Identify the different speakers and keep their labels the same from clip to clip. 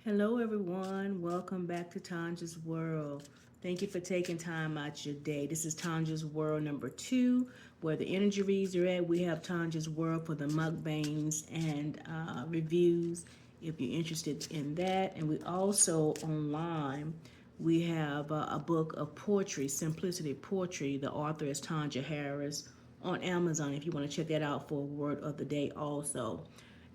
Speaker 1: Hello, everyone. Welcome back to Tanja's World. Thank you for taking time out your day. This is Tanja's World number 2, where the energy reads are at. We have Tanja's World for the mukbangs and reviews if you're interested in that. And we also online, we have a book of poetry, Simplicity Poetry. The author is Tanja Harris on Amazon if you want to check that out for a word of the day also.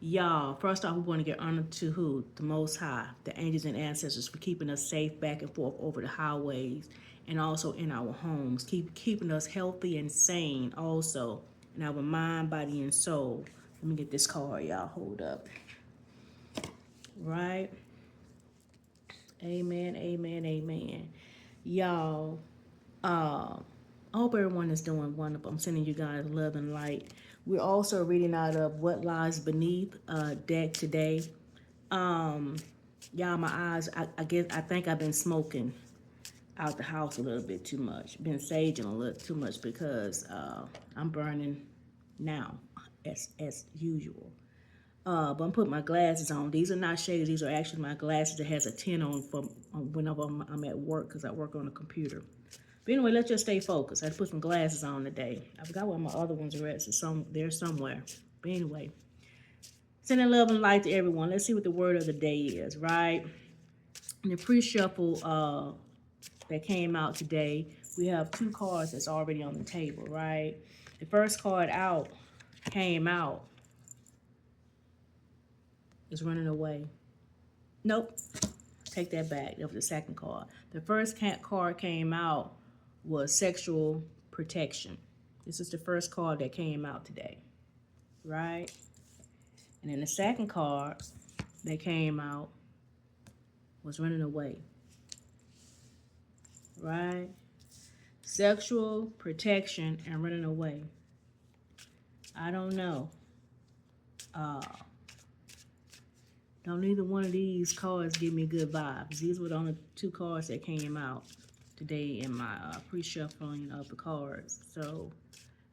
Speaker 1: Y'all, first off, we want to get honor to who? The Most High, the angels and ancestors for keeping us safe back and forth over the highways and also in our homes. Keeping us healthy and sane also in our mind, body, and soul. Let me get this card, y'all. Hold up. Right? Amen, amen, amen. Y'all, I hope everyone is doing wonderful. I'm sending you guys love and light. We're also reading out of What Lies Beneath deck today. Y'all, my eyes, I think I've been smoking out the house a little bit too much. Been saging a little too much because I'm burning now as usual. But I'm putting my glasses on. These are not shades. These are actually my glasses that has a tint on for whenever I'm at work because I work on a computer. But anyway, let's just stay focused. I had to put some glasses on today. I forgot where my other ones are at. So they're somewhere. But anyway, sending love and light to everyone. Let's see what the word of the day is, right? In the pre-shuffle that came out today, we have 2 cards that's already on the table, right? The first card out came out is running away. Nope. Take that back. That was the second card. The first card came out was sexual protection. This is the first card that came out today, right? And then the second card that came out was running away, right? Sexual protection and running away. I don't know. Don't either one of these cards give me good vibes. These were the only 2 cards that came out today in my pre-shuffling of the cards. So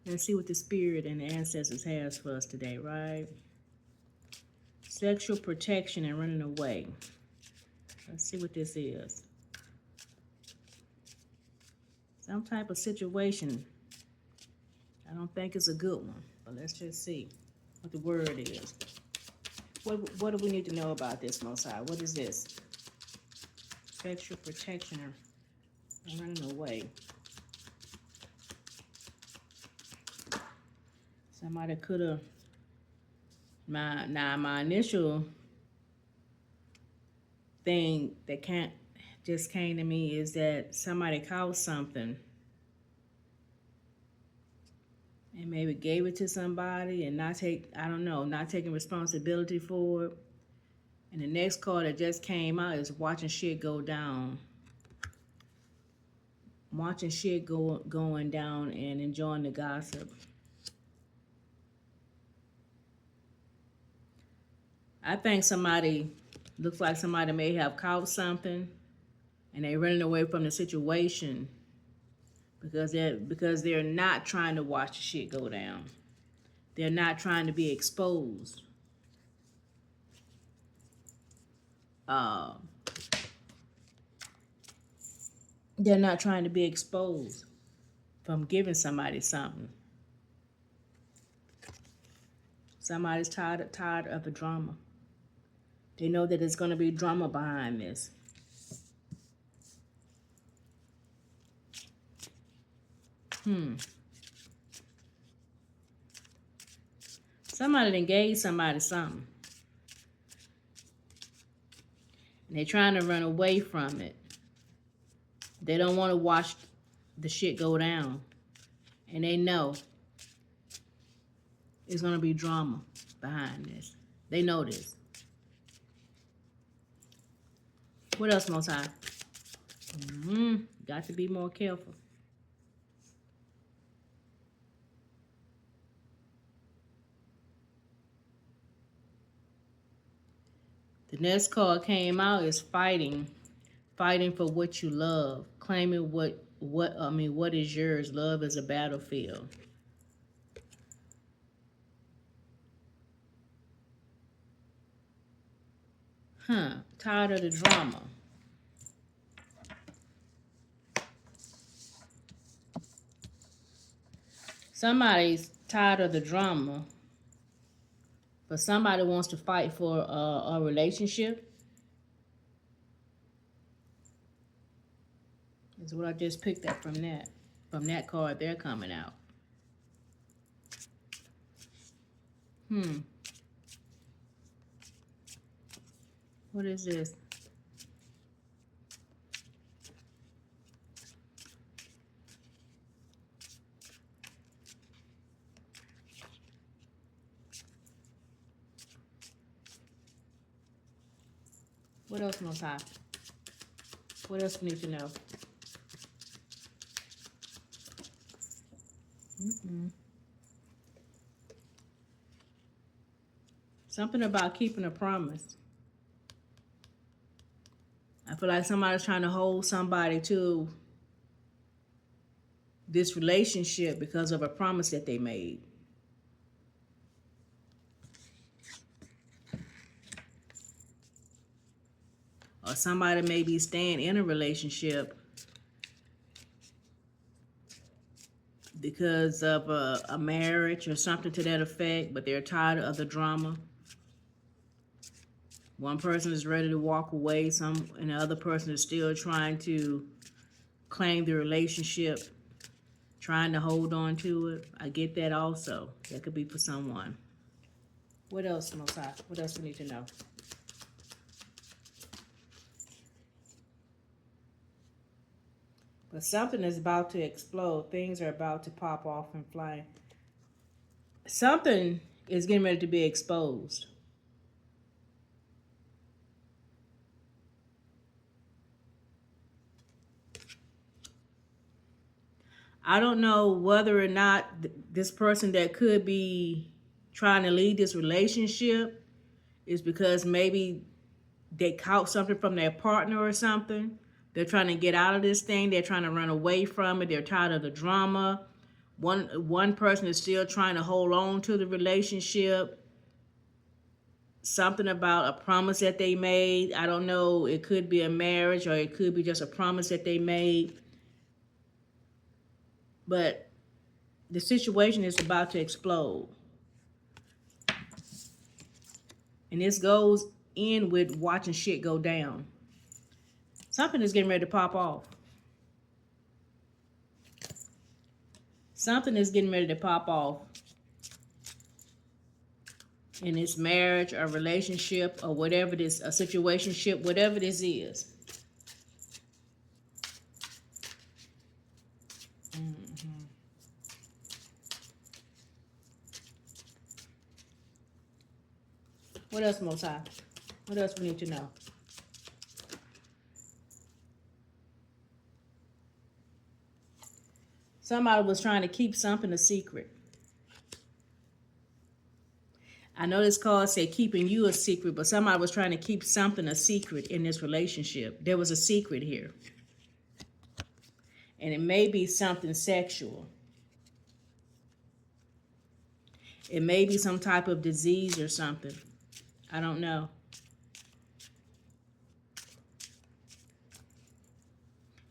Speaker 1: let's see what the spirit and the ancestors has for us today, right? Sexual protection and running away. Let's see what this is. Some type of situation. I don't think it's a good one, but let's just see what the word is. What do we need to know about this, Most High? What is this? Sexual protection and running away. Somebody could have. My initial thing that just came to me is that somebody caused something and maybe gave it to somebody and not taking responsibility for it. And the next card that just came out is watching shit go down. Watching shit going down and enjoying the gossip. I think looks like somebody may have caught something and they're running away from the situation because they're not trying to watch the shit go down. They're not trying to be exposed. They're not trying to be exposed from giving somebody something. Somebody's tired of the drama. They know that there's going to be drama behind this. Somebody done gave somebody something. And they're trying to run away from it. They don't want to watch the shit go down. And they know there's going to be drama behind this. They know this. What else, Most High? Got to be more careful. The next card came out is fighting for what you love, claiming what is yours. Love is a battlefield. Tired of the drama. Somebody's tired of the drama, but somebody wants to fight for a relationship. Is what I just picked up from that. From that card, they're coming out. What is this? What else, Most High? What else we need to know? Something about keeping a promise. I feel like somebody's trying to hold somebody to this relationship because of a promise that they made. Or somebody may be staying in a relationship because of a marriage or something to that effect, but they're tired of the drama. One person is ready to walk away, and the other person is still trying to claim the relationship, trying to hold on to it. I get that also. That could be for someone. What else, Most High? What else we need to know? But something is about to explode. Things are about to pop off and fly. Something is getting ready to be exposed. I don't know whether or not this person that could be trying to lead this relationship is because maybe they caught something from their partner or something. They're trying to get out of this thing. They're trying to run away from it. They're tired of the drama. One person is still trying to hold on to the relationship. Something about a promise that they made. I don't know. It could be a marriage or it could be just a promise that they made. But the situation is about to explode. And this goes in with watching shit go down. Something is getting ready to pop off. Something is getting ready to pop off in this marriage or relationship or whatever this, a situationship, whatever this is. What else, Most High? What else we need to know? Somebody was trying to keep something a secret. I know this card said keeping you a secret, but somebody was trying to keep something a secret in this relationship. There was a secret here. And it may be something sexual. It may be some type of disease or something. I don't know.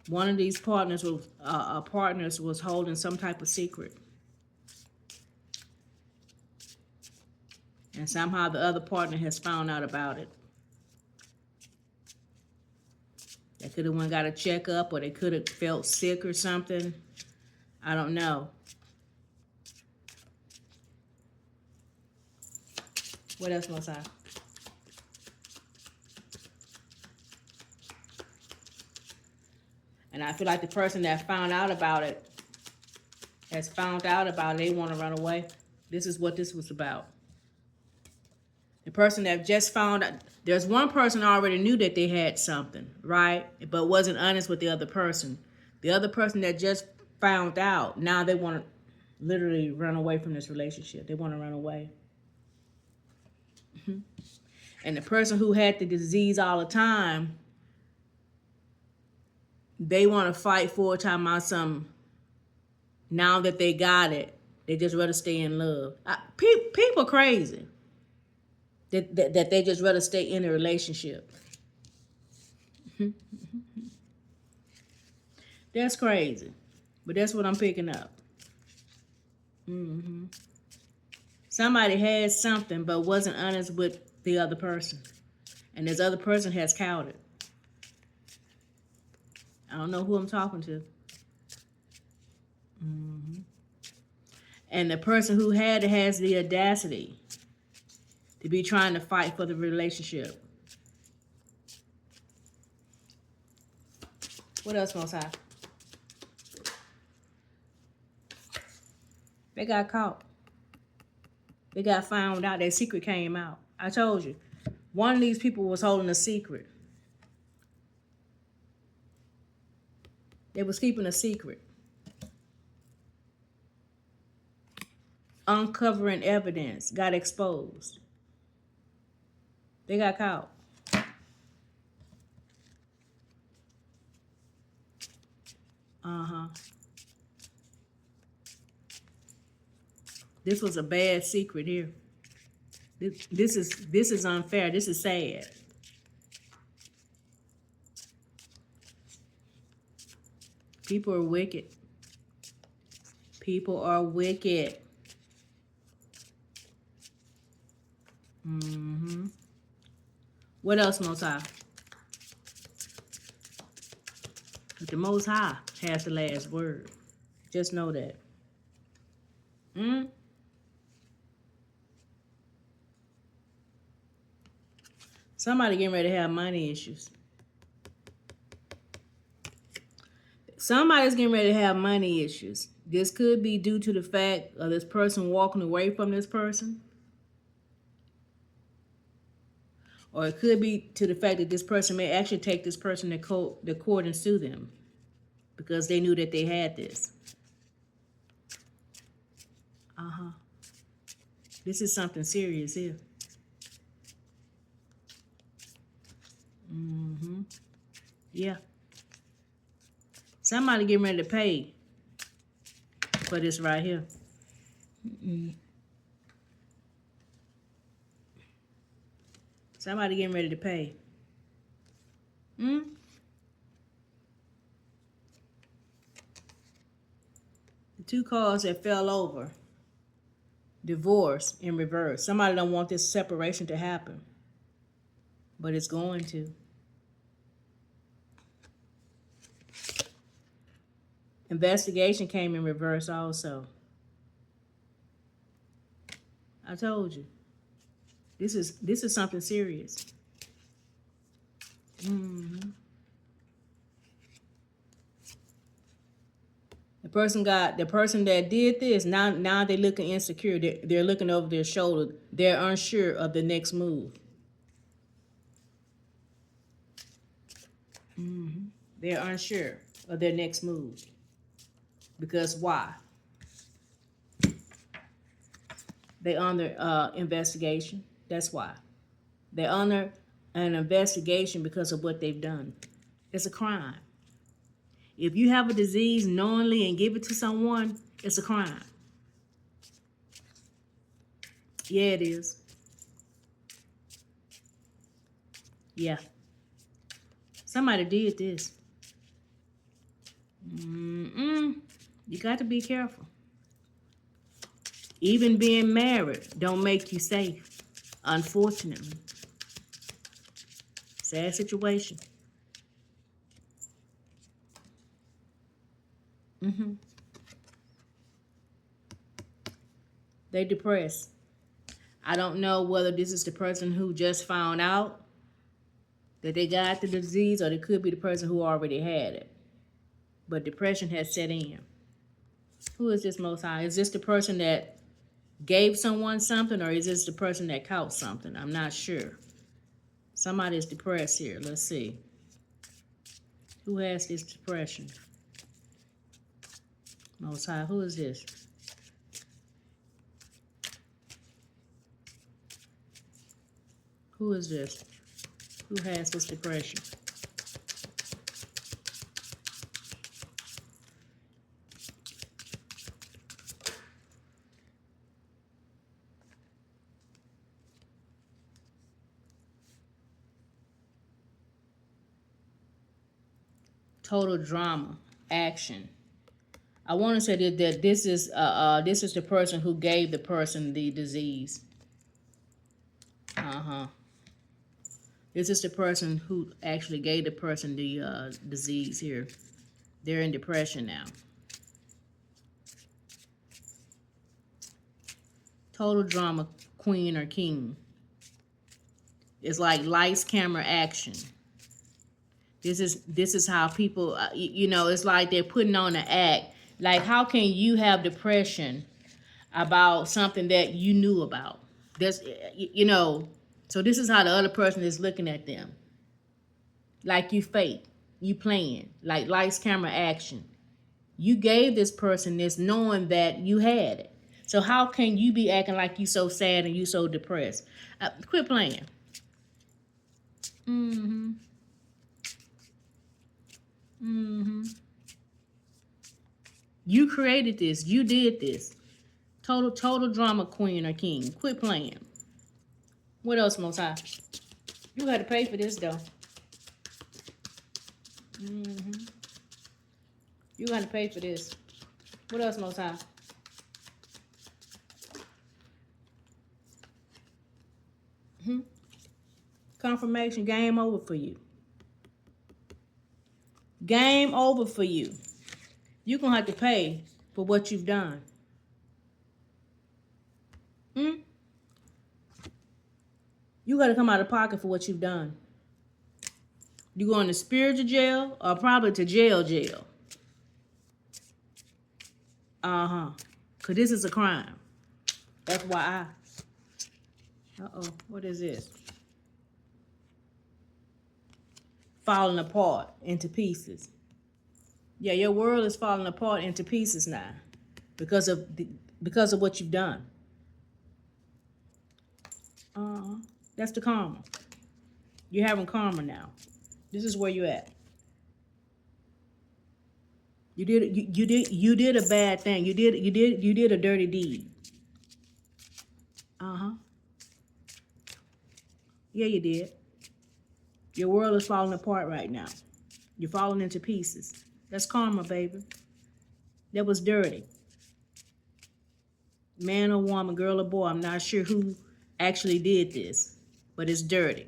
Speaker 1: One of these partners was holding some type of secret. And somehow the other partner has found out about it. They could have went got a checkup, or they could have felt sick or something. I don't know. What else must I? And I feel like the person that found out about it has found out about it. They want to run away. This is what this was about. The person that just found out, there's one person already knew that they had something, right? But wasn't honest with the other person. The other person that just found out, now they want to literally run away from this relationship. They want to run away. And the person who had the disease all the time, they want to fight for a time on some. Now that they got it, they just rather stay in love. People crazy. That they just rather stay in a relationship. That's crazy. But that's what I'm picking up. Somebody had something but wasn't honest with the other person. And this other person has counted. I don't know who I'm talking to. And the person who had it has the audacity to be trying to fight for the relationship. What else, Most High? They got caught. They got found out. Their secret came out. I told you. One of these people was holding a secret. They was keeping a secret. Uncovering evidence. Got exposed. They got caught. This was a bad secret here. This is unfair. This is sad. People are wicked. People are wicked. What else, Most High? But the Most High has the last word. Just know that. Somebody getting ready to have money issues. Somebody's getting ready to have money issues. This could be due to the fact of this person walking away from this person. Or it could be to the fact that this person may actually take this person to court and sue them because they knew that they had this. This is something serious here. Yeah. Somebody getting ready to pay for this right here. Somebody getting ready to pay. The two cards that fell over. Divorce in reverse. Somebody don't want this separation to happen. But it's going to. Investigation came in reverse also. I told you. This is something serious. The person that did this, now they're looking insecure. They're looking over their shoulder. They're unsure of the next move. They're unsure of their next move. Because why? They under investigation. That's why. They're under an investigation because of what they've done. It's a crime. If you have a disease knowingly and give it to someone, it's a crime. Yeah, it is. Yeah. Somebody did this. You got to be careful. Even being married don't make you safe, unfortunately. Sad situation. They depressed. I don't know whether this is the person who just found out that they got the disease, or it could be the person who already had it. But depression has set in. Who is this Most High? Is this the person that gave someone something, or is this the person that caught something? I'm not sure. Somebody is depressed here. Let's see. Who has this depression? Most High. Who is this? Who is this? Who has this depression? Total drama, action. I want to say that this is the person who gave the person the disease. This is the person who actually gave the person the disease here. They're in depression now. Total drama, queen or king. It's like lights, camera, action. This is how people, it's like they're putting on an act. Like, how can you have depression about something that you knew about? That's, so this is how the other person is looking at them. Like you fake, you playing, like lights, camera, action. You gave this person this knowing that you had it. So how can you be acting like you so sad and you so depressed? Quit playing. You created this. You did this. Total drama queen or king. Quit playing. What else, Most High? You got to pay for this, though. You got to pay for this. What else, Most High? Confirmation. Game over for you. Game over for you. You're going to have to pay for what you've done. You got to come out of pocket for what you've done. You going to spiritual jail or probably to jail. Because this is a crime. FYI. What is this? Falling apart into pieces. Yeah, your world is falling apart into pieces now because of what you've done. That's the karma. You're having karma now. This is where you're at. You did a bad thing. You did a dirty deed. Yeah, you did. Your world is falling apart right now. You're falling into pieces. That's karma, baby. That was dirty. Man or woman, girl or boy, I'm not sure who actually did this, but it's dirty.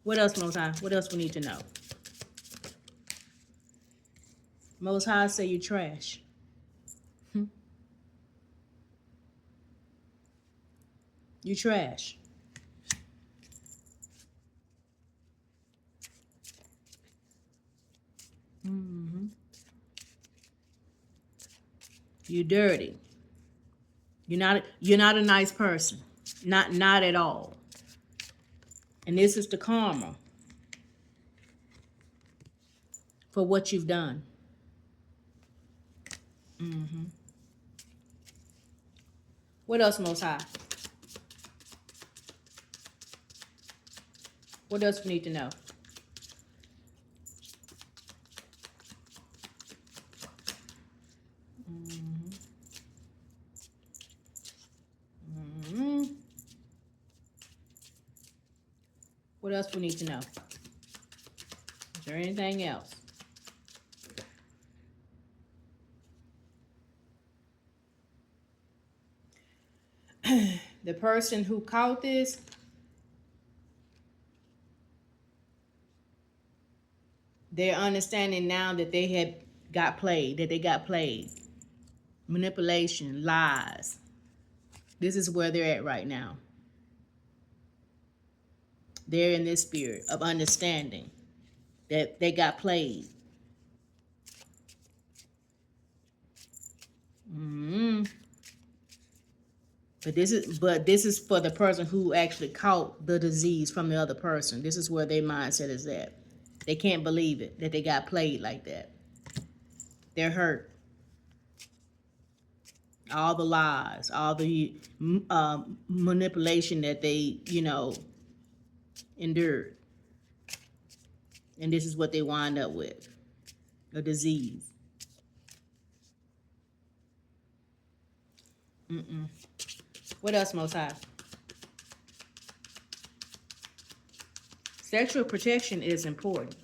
Speaker 1: What else, Most High? What else we need to know? Most High say you trash. You trash. You dirty. You're not a nice person. Not at all. And this is the karma for what you've done. What else, Most High? What else we need to know? What else we need to know? Is there anything else? The person who caught this, they're understanding now that they got played. Manipulation, lies. This is where they're at right now. They're in this spirit of understanding that they got played. But this is for the person who actually caught the disease from the other person. This is where their mindset is at. They can't believe it, that they got played like that. They're hurt. All the lies, all the manipulation that they, endured. And this is what they wind up with. A disease. What else, Most High? Sexual protection is important.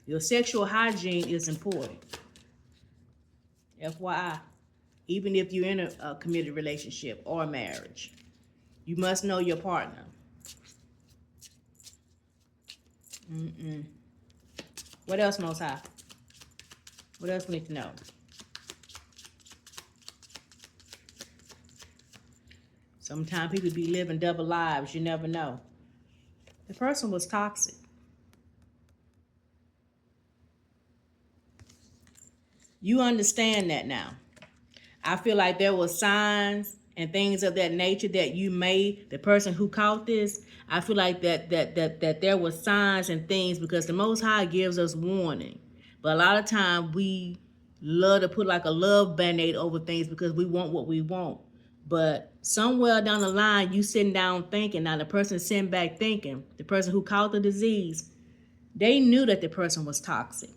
Speaker 1: Your sexual hygiene is important. FYI. Even if you're in a committed relationship or a marriage, you must know your partner. What else, Most High? What else we need to know? Sometimes people be living double lives. You never know. The person was toxic. You understand that now. I feel like there were signs and things of that nature that you made, the person who caught this, I feel like that there were signs and things, because the Most High gives us warning. But a lot of time we love to put like a love band-aid over things because we want what we want. But somewhere down the line, you sitting down thinking, now the person sitting back thinking, the person who caught the disease, they knew that the person was toxic.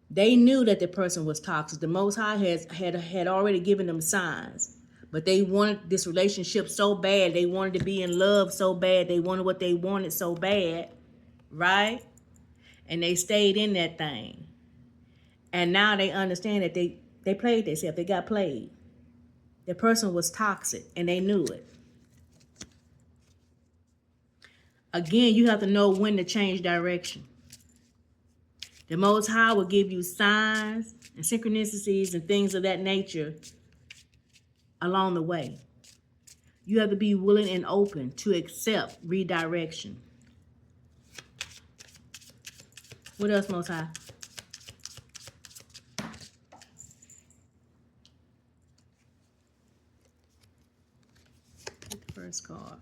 Speaker 1: They knew that the person was toxic. The Most High had already given them signs. But they wanted this relationship so bad. They wanted to be in love so bad. They wanted what they wanted so bad. Right? And they stayed in that thing. And now they understand that they played themselves. They got played. The person was toxic and they knew it. Again, you have to know when to change direction. The Most High will give you signs and synchronicities and things of that nature along the way. You have to be willing and open to accept redirection. What else, Most High? Get the first card.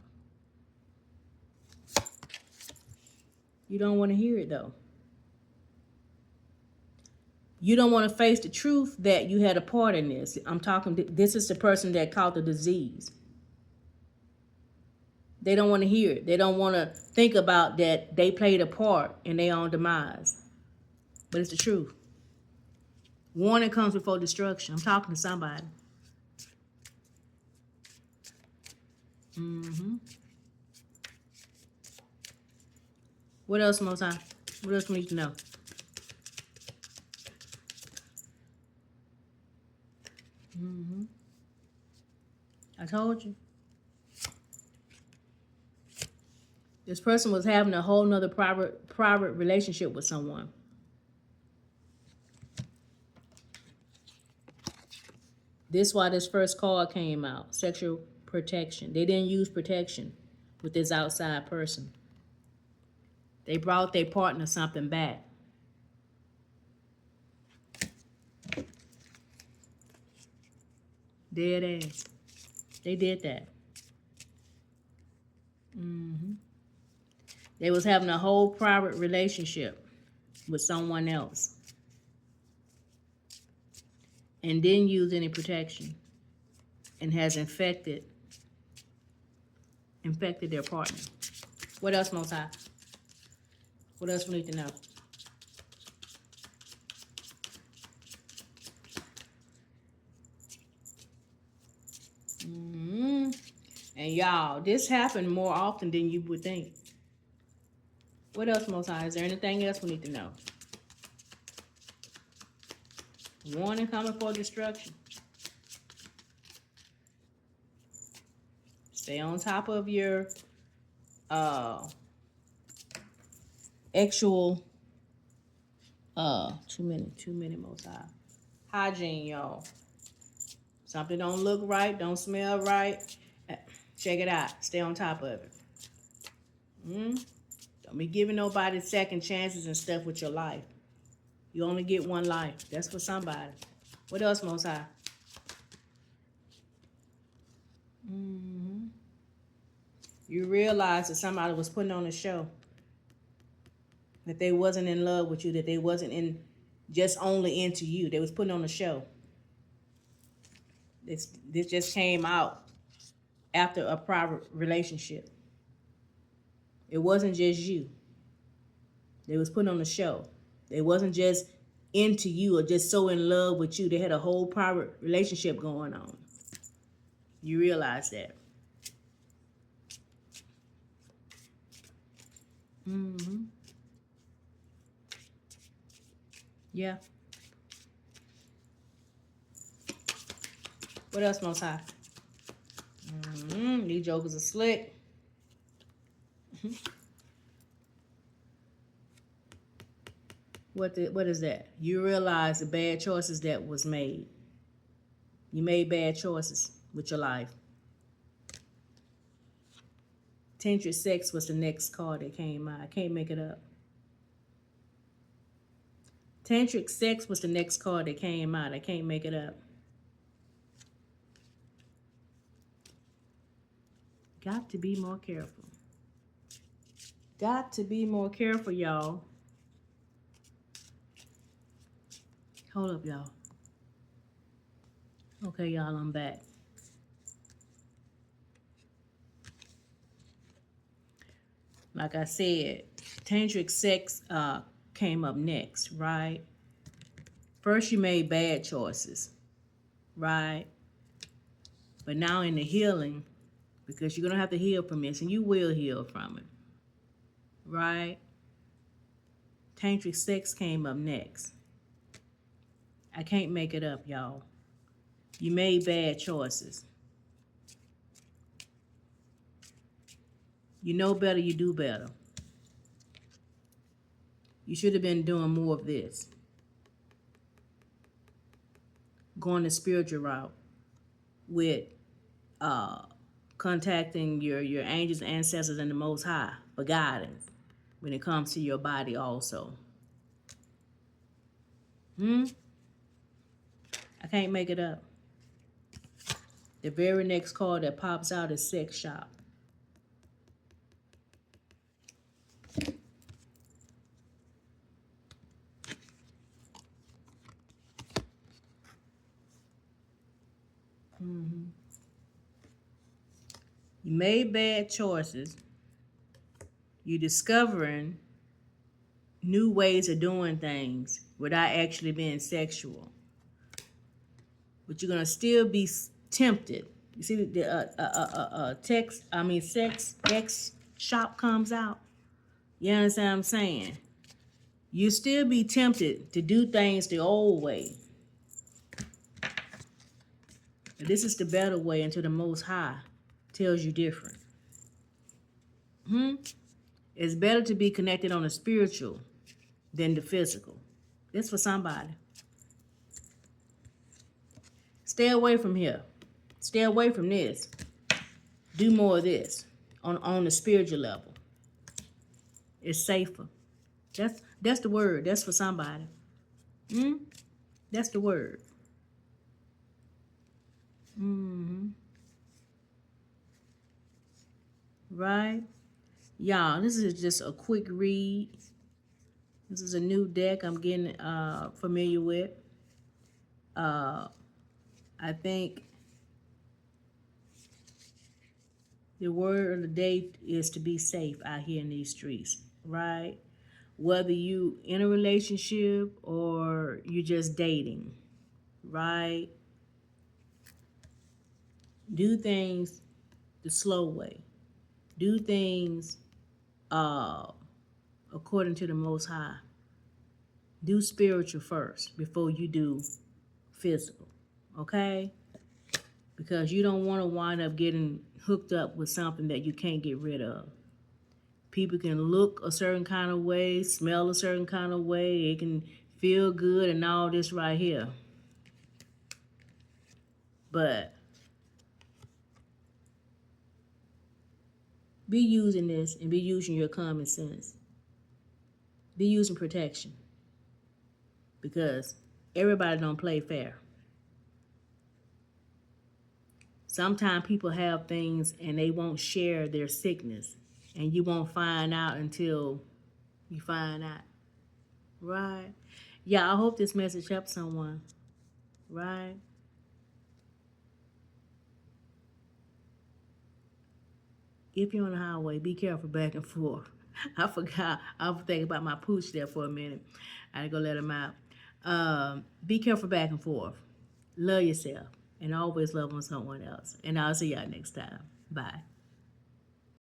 Speaker 1: You don't want to hear it, though. You don't want to face the truth that you had a part in this. I'm talking, this is the person that caught the disease. They don't want to hear it. They don't want to think about that they played a part in their own demise. But it's the truth. Warning comes before destruction. I'm talking to somebody. What else, Most High? What else we need to know? I told you. This person was having a whole nother private relationship with someone. This is why this first card came out. Sexual protection. They didn't use protection with this outside person. They brought their partner something back. Dead ass. They did that. They was having a whole private relationship with someone else and didn't use any protection and has infected their partner. What else, Most High? What else we need to know? And y'all, this happened more often than you would think. What else, Most High? Is there anything else we need to know? Warning coming for destruction. Stay on top of your actual 2 minute Most High. Hygiene, y'all. Something don't look right, don't smell right. Check it out. Stay on top of it. Don't be giving nobody second chances and stuff with your life. You only get one life. That's for somebody. What else, Most High? You realize that somebody was putting on a show. That they wasn't in love with you. That they wasn't in just only into you. They was putting on a show. This just came out after a private relationship. It wasn't just you. They was putting on a show. They wasn't just into you or just so in love with you. They had a whole private relationship going on. You realize that. Yeah. What else, Most High? These jokers are slick. What is that? You realize the bad choices that was made. You made bad choices with your life. Tantric sex was the next card that came out. I can't make it up. Tantric sex was the next card that came out. I can't make it up. Got to be more careful. Got to be more careful, y'all. Hold up, y'all. Okay, y'all, I'm back. Like I said, tantric sex came up next, right? First, you made bad choices, right? But now in the healing, because you're going to have to heal from this, and you will heal from it, right? Tantric sex came up next. I can't make it up, y'all. You made bad choices. You know better, you do better. You should have been doing more of this. Going the spiritual route with contacting your angels, ancestors, and the Most High for guidance when it comes to your body also. I can't make it up. The very next card that pops out is sex shop. You made bad choices. You're discovering new ways of doing things without actually being sexual. But you're gonna still be tempted. You see the sex X shop comes out. You understand what I'm saying? You still be tempted to do things the old way. But this is the better way until the Most High tells you different. It's better to be connected on the spiritual than the physical. This for somebody. Stay away from here. Stay away from this. Do more of this on the spiritual level. It's safer. That's the word. That's for somebody. That's the word. Right? Y'all, this is just a quick read. This is a new deck I'm getting familiar with. I think the word of the day is to be safe out here in these streets, right? Whether you in a relationship or you just dating, right? Do things the slow way. Do things according to the Most High. Do spiritual first before you do physical, okay? Because you don't want to wind up getting hooked up with something that you can't get rid of. People can look a certain kind of way, smell a certain kind of way, it can feel good and all this right here. But be using this and be using your common sense. Be using protection. Because everybody don't play fair. Sometimes people have things and they won't share their sickness. And you won't find out until you find out. Right? Yeah, I hope this message helps someone. Right? If you're on the highway, be careful back and forth. I forgot. I was thinking about my pooch there for a minute. I had to go let him out. Be careful back and forth. Love yourself. And always love on someone else. And I'll see y'all next time. Bye.